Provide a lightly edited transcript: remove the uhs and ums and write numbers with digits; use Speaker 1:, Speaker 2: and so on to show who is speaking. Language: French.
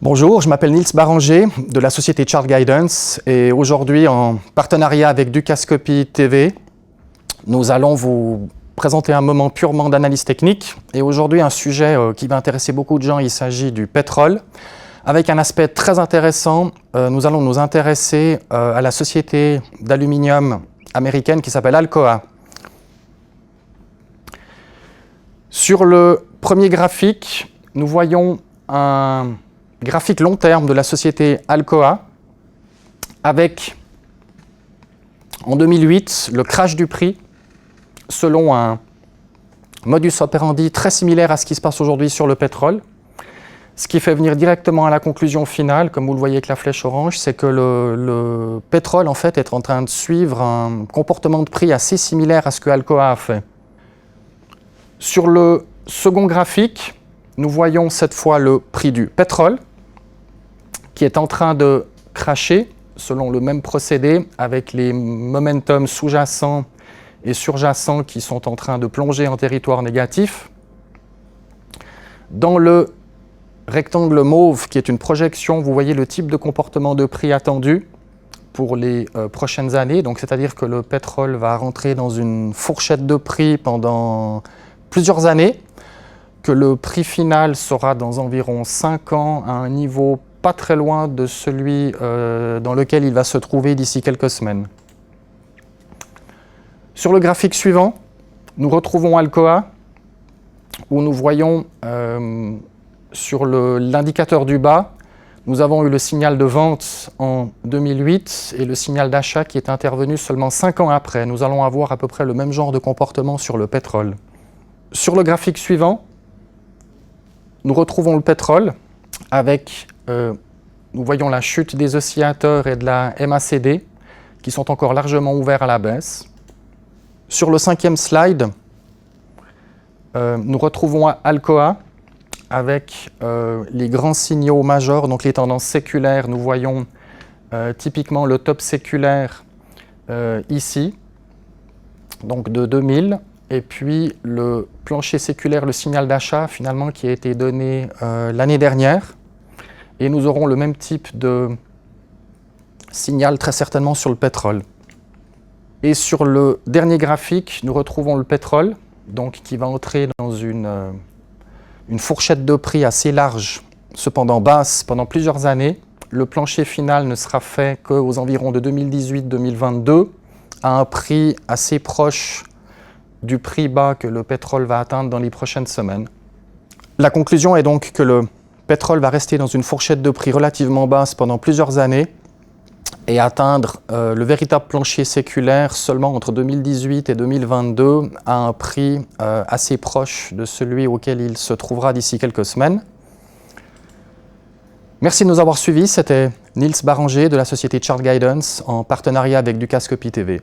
Speaker 1: Bonjour, je m'appelle Nils Baranger de la société Chart Guidance et aujourd'hui, en partenariat avec Dukascopy TV, nous allons vous présenter un moment purement d'analyse technique et aujourd'hui un sujet qui va intéresser beaucoup de gens, il s'agit du pétrole. Avec un aspect très intéressant, nous allons nous intéresser à la société d'aluminium américaine qui s'appelle Alcoa. Sur le premier graphique, nous voyons un graphique long terme de la société Alcoa avec, en 2008, le crash du prix selon un modus operandi très similaire à ce qui se passe aujourd'hui sur le pétrole. Ce qui fait venir directement à la conclusion finale, comme vous le voyez avec la flèche orange, c'est que le pétrole en fait est en train de suivre un comportement de prix assez similaire à ce que Alcoa a fait. Sur le second graphique, nous voyons cette fois le prix du pétrole qui est en train de crasher selon le même procédé avec les momentum sous-jacents et surjacents qui sont en train de plonger en territoire négatif. Dans le rectangle mauve qui est une projection, vous voyez le type de comportement de prix attendu pour les prochaines années. Donc, c'est-à-dire que le pétrole va rentrer dans une fourchette de prix pendant plusieurs années, que le prix final sera dans environ 5 ans à un niveau pas très loin de celui dans lequel il va se trouver d'ici quelques semaines. Sur le graphique suivant, nous retrouvons Alcoa, où nous voyons sur l'indicateur du bas, nous avons eu le signal de vente en 2008 et le signal d'achat qui est intervenu seulement 5 ans après. Nous allons avoir à peu près le même genre de comportement sur le pétrole. Sur le graphique suivant, nous retrouvons le pétrole avec, nous voyons la chute des oscillateurs et de la MACD qui sont encore largement ouverts à la baisse. Sur le cinquième slide, nous retrouvons Alcoa avec les grands signaux majeurs, donc les tendances séculaires. Nous voyons typiquement le top séculaire ici, donc de 2000, et puis le plancher séculaire, le signal d'achat finalement qui a été donné l'année dernière. Et nous aurons le même type de signal très certainement sur le pétrole. Et sur le dernier graphique, nous retrouvons le pétrole, donc qui va entrer dans une fourchette de prix assez large, cependant basse, pendant plusieurs années. Le plancher final ne sera fait qu'aux environs de 2018-2022, à un prix assez proche du prix bas que le pétrole va atteindre dans les prochaines semaines. La conclusion est donc que le pétrole va rester dans une fourchette de prix relativement basse pendant plusieurs années et atteindre le véritable plancher séculaire seulement entre 2018 et 2022 à un prix assez proche de celui auquel il se trouvera d'ici quelques semaines. Merci de nous avoir suivis. C'était Nils Baranger de la société Chart Guidance en partenariat avec Dukascopy TV.